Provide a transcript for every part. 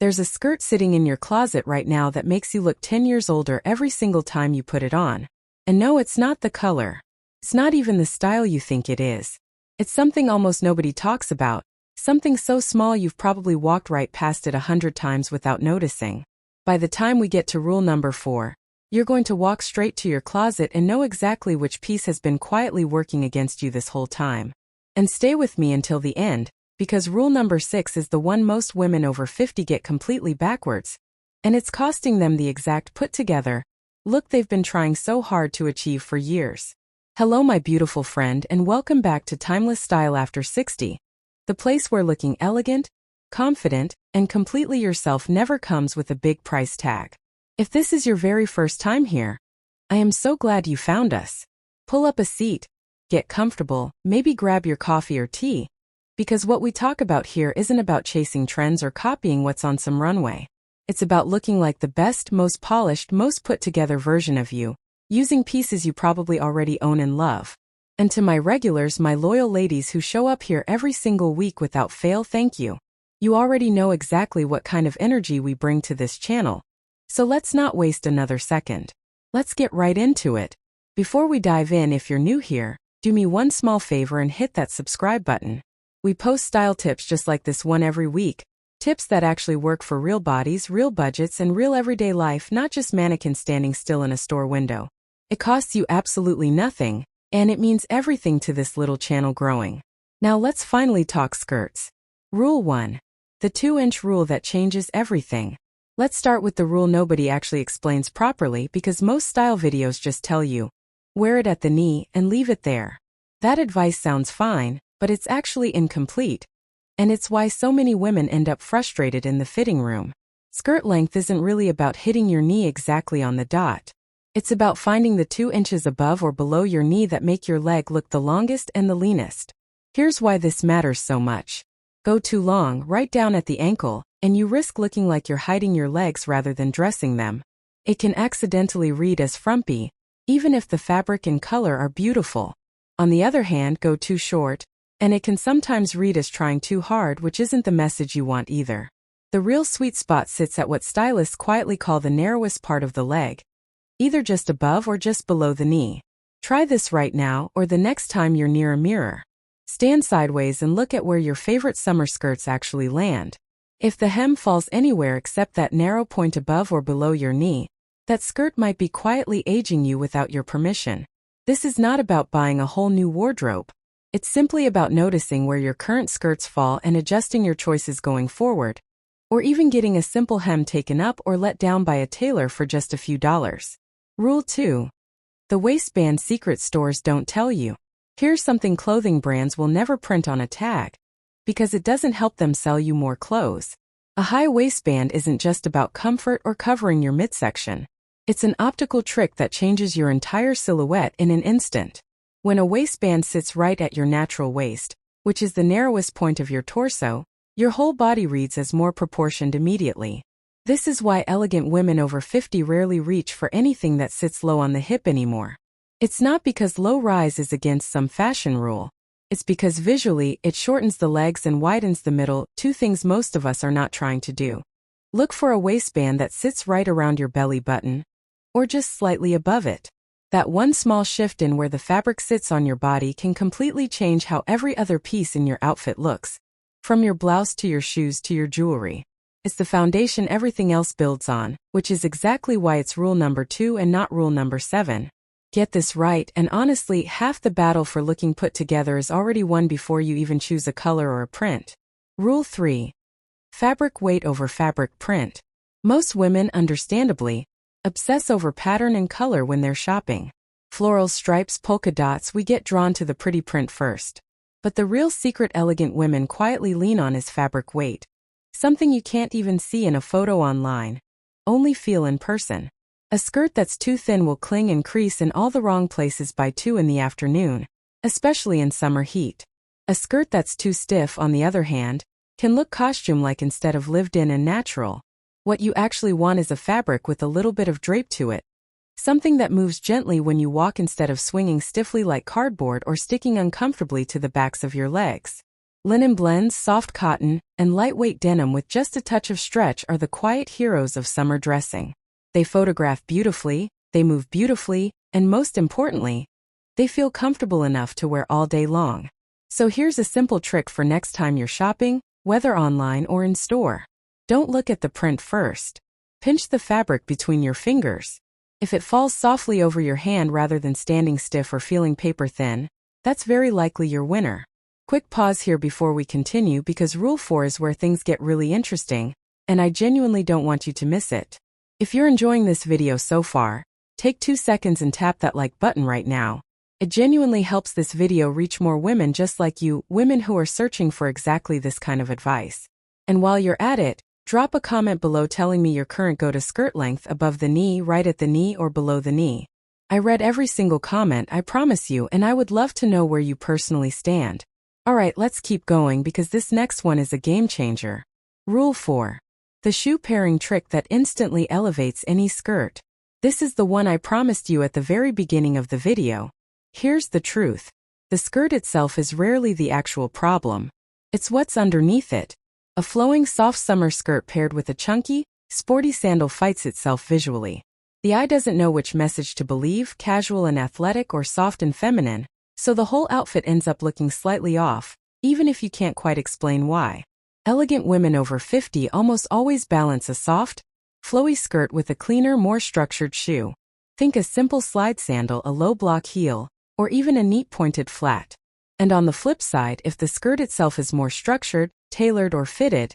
There's a skirt sitting in your closet right now that makes you look 10 years older every single time you put it on. And no, it's not the color. It's not even the style you think it is. It's something almost nobody talks about, something so small you've probably walked right past it 100 times without noticing. By the time we get to rule number 4, you're going to walk straight to your closet and know exactly which piece has been quietly working against you this whole time. And stay with me until the end, because rule number 6 is the one most women over 50 get completely backwards. And it's costing them the exact put-together look they've been trying so hard to achieve for years. Hello my beautiful friend, and welcome back to Timeless Style After 60, the place where looking elegant, confident, and completely yourself never comes with a big price tag. If this is your very first time here, I am so glad you found us. Pull up a seat, get comfortable, maybe grab your coffee or tea, because what we talk about here isn't about chasing trends or copying what's on some runway. It's about looking like the best, most polished, most put-together version of you, using pieces you probably already own and love. And to my regulars, my loyal ladies who show up here every single week without fail, thank you. You already know exactly what kind of energy we bring to this channel. So let's not waste another second. Let's get right into it. Before we dive in, if you're new here, do me one small favor and hit that subscribe button. We post style tips just like this one every week. Tips that actually work for real bodies, real budgets, and real everyday life, not just mannequins standing still in a store window. It costs you absolutely nothing, and it means everything to this little channel growing. Now let's finally talk skirts. Rule 1. The 2-inch rule that changes everything. Let's start with the rule nobody actually explains properly because most style videos just tell you, wear it at the knee and leave it there. That advice sounds fine, but it's actually incomplete. And it's why so many women end up frustrated in the fitting room. Skirt length isn't really about hitting your knee exactly on the dot. It's about finding the 2 inches above or below your knee that make your leg look the longest and the leanest. Here's why this matters so much. Go too long, right down at the ankle, and you risk looking like you're hiding your legs rather than dressing them. It can accidentally read as frumpy, even if the fabric and color are beautiful. On the other hand, go too short, and it can sometimes read as trying too hard, which isn't the message you want either. The real sweet spot sits at what stylists quietly call the narrowest part of the leg, either just above or just below the knee. Try this right now or the next time you're near a mirror. Stand sideways and look at where your favorite summer skirts actually land. If the hem falls anywhere except that narrow point above or below your knee, that skirt might be quietly aging you without your permission. This is not about buying a whole new wardrobe. It's simply about noticing where your current skirts fall and adjusting your choices going forward, or even getting a simple hem taken up or let down by a tailor for just a few dollars. Rule 2. The waistband secret stores don't tell you. Here's something clothing brands will never print on a tag, because it doesn't help them sell you more clothes. A high waistband isn't just about comfort or covering your midsection. It's an optical trick that changes your entire silhouette in an instant. When a waistband sits right at your natural waist, which is the narrowest point of your torso, your whole body reads as more proportioned immediately. This is why elegant women over 50 rarely reach for anything that sits low on the hip anymore. It's not because low rise is against some fashion rule. It's because visually, it shortens the legs and widens the middle, two things most of us are not trying to do. Look for a waistband that sits right around your belly button, or just slightly above it. That one small shift in where the fabric sits on your body can completely change how every other piece in your outfit looks. From your blouse to your shoes to your jewelry. It's the foundation everything else builds on, which is exactly why it's rule number 2 and not rule number 7. Get this right, and honestly, half the battle for looking put together is already won before you even choose a color or a print. Rule 3. Fabric weight over fabric print. Most women, understandably, obsess over pattern and color when they're shopping. Florals, stripes, polka dots, we get drawn to the pretty print first. But the real secret elegant women quietly lean on is fabric weight. Something you can't even see in a photo online, only feel in person. A skirt that's too thin will cling and crease in all the wrong places by 2 in the afternoon, especially in summer heat. A skirt that's too stiff, on the other hand, can look costume-like instead of lived-in and natural. What you actually want is a fabric with a little bit of drape to it. Something that moves gently when you walk instead of swinging stiffly like cardboard or sticking uncomfortably to the backs of your legs. Linen blends, soft cotton, and lightweight denim with just a touch of stretch are the quiet heroes of summer dressing. They photograph beautifully, they move beautifully, and most importantly, they feel comfortable enough to wear all day long. So here's a simple trick for next time you're shopping, whether online or in store. Don't look at the print first. Pinch the fabric between your fingers. If it falls softly over your hand rather than standing stiff or feeling paper thin, that's very likely your winner. Quick pause here before we continue because Rule 4 is where things get really interesting, and I genuinely don't want you to miss it. If you're enjoying this video so far, take 2 seconds and tap that like button right now. It genuinely helps this video reach more women just like you, women who are searching for exactly this kind of advice. And while you're at it, drop a comment below telling me your current go-to skirt length, above the knee, right at the knee, or below the knee. I read every single comment, I promise you, and I would love to know where you personally stand. Alright, let's keep going because this next one is a game changer. Rule 4. The shoe pairing trick that instantly elevates any skirt. This is the one I promised you at the very beginning of the video. Here's the truth. The skirt itself is rarely the actual problem. It's what's underneath it. A flowing soft summer skirt paired with a chunky, sporty sandal fights itself visually. The eye doesn't know which message to believe, casual and athletic or soft and feminine, so the whole outfit ends up looking slightly off, even if you can't quite explain why. Elegant women over 50 almost always balance a soft, flowy skirt with a cleaner, more structured shoe. Think a simple slide sandal, a low block heel, or even a neat pointed flat. And on the flip side, if the skirt itself is more structured, tailored or fitted,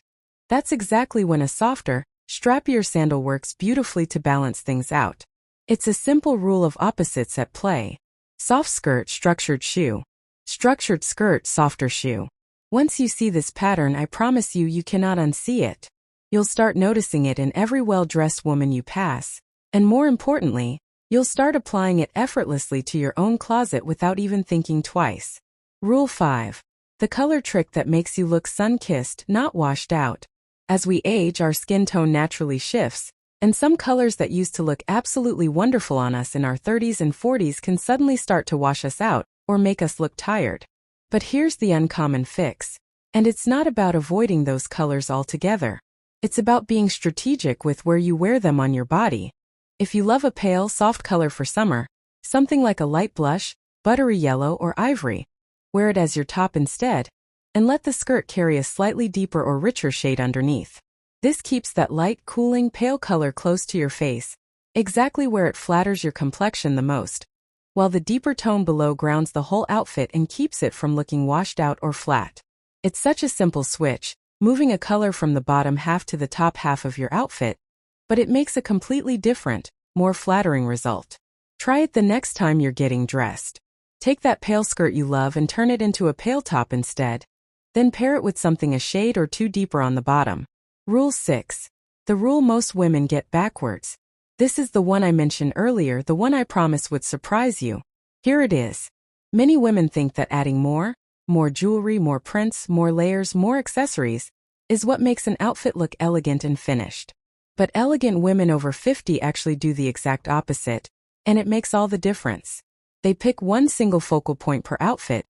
that's exactly when a softer, strappier sandal works beautifully to balance things out. It's a simple rule of opposites at play. Soft skirt, structured shoe. Structured skirt, softer shoe. Once you see this pattern, I promise you, you cannot unsee it. You'll start noticing it in every well-dressed woman you pass. And more importantly, you'll start applying it effortlessly to your own closet without even thinking twice. Rule 5. The color trick that makes you look sun-kissed, not washed out. As we age, our skin tone naturally shifts, and some colors that used to look absolutely wonderful on us in our 30s and 40s can suddenly start to wash us out or make us look tired. But here's the uncommon fix. And it's not about avoiding those colors altogether. It's about being strategic with where you wear them on your body. If you love a pale, soft color for summer, something like a light blush, buttery yellow, or ivory, wear it as your top instead, and let the skirt carry a slightly deeper or richer shade underneath. This keeps that light, cooling, pale color close to your face, exactly where it flatters your complexion the most, while the deeper tone below grounds the whole outfit and keeps it from looking washed out or flat. It's such a simple switch, moving a color from the bottom half to the top half of your outfit, but it makes a completely different, more flattering result. Try it the next time you're getting dressed. Take that pale skirt you love and turn it into a pale top instead. Then pair it with something a shade or two deeper on the bottom. Rule 6. The rule most women get backwards. This is the one I mentioned earlier, the one I promised would surprise you. Here it is. Many women think that adding more jewelry, more prints, more layers, more accessories, is what makes an outfit look elegant and finished. But elegant women over 50 actually do the exact opposite, and it makes all the difference. They pick one single focal point per outfit,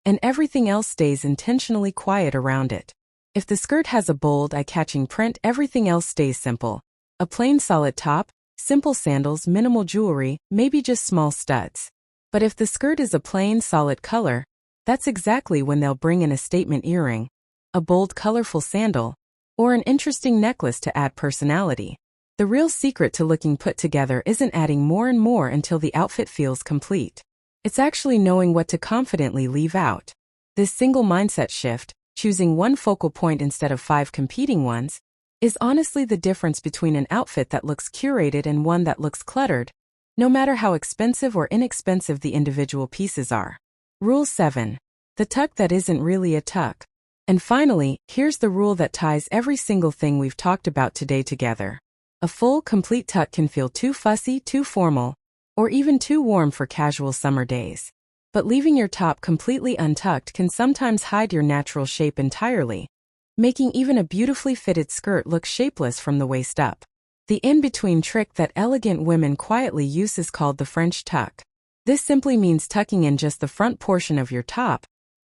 and everything else stays intentionally quiet around it. If the skirt has a bold, eye-catching print, everything else stays simple. A plain solid top, simple sandals, minimal jewelry, maybe just small studs. But if the skirt is a plain solid color, that's exactly when they'll bring in a statement earring, a bold colorful sandal, or an interesting necklace to add personality. The real secret to looking put together isn't adding more and more until the outfit feels complete. It's actually knowing what to confidently leave out. This single mindset shift, choosing one focal point instead of 5 competing ones, is honestly the difference between an outfit that looks curated and one that looks cluttered, no matter how expensive or inexpensive the individual pieces are. Rule 7. The tuck that isn't really a tuck. And finally, here's the rule that ties every single thing we've talked about today together. A full, complete tuck can feel too fussy, too formal, or even too warm for casual summer days. But leaving your top completely untucked can sometimes hide your natural shape entirely, making even a beautifully fitted skirt look shapeless from the waist up. The in-between trick that elegant women quietly use is called the French tuck. This simply means tucking in just the front portion of your top,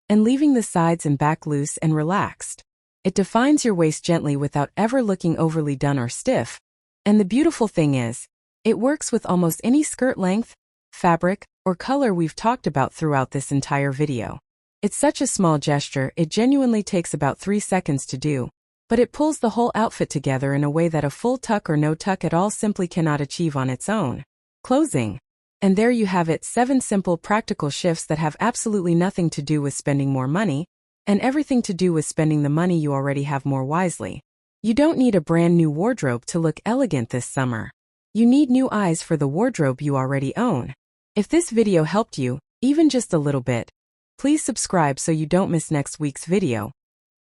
and leaving the sides and back loose and relaxed. It defines your waist gently without ever looking overly done or stiff. And the beautiful thing is, it works with almost any skirt length, fabric, or color we've talked about throughout this entire video. It's such a small gesture, it genuinely takes about 3 seconds to do, but it pulls the whole outfit together in a way that a full tuck or no tuck at all simply cannot achieve on its own. Closing. And there you have it, 7 simple practical shifts that have absolutely nothing to do with spending more money, and everything to do with spending the money you already have more wisely. You don't need a brand new wardrobe to look elegant this summer. You need new eyes for the wardrobe you already own. If this video helped you, even just a little bit, please subscribe so you don't miss next week's video,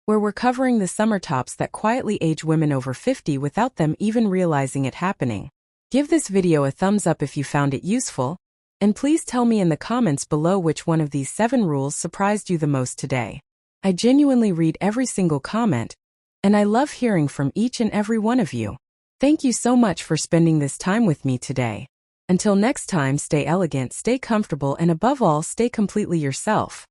where we're covering the summer tops that quietly age women over 50 without them even realizing it happening. Give this video a thumbs up if you found it useful, and please tell me in the comments below which one of these 7 rules surprised you the most today. I genuinely read every single comment, and I love hearing from each and every one of you. Thank you so much for spending this time with me today. Until next time, stay elegant, stay comfortable, and above all, stay completely yourself.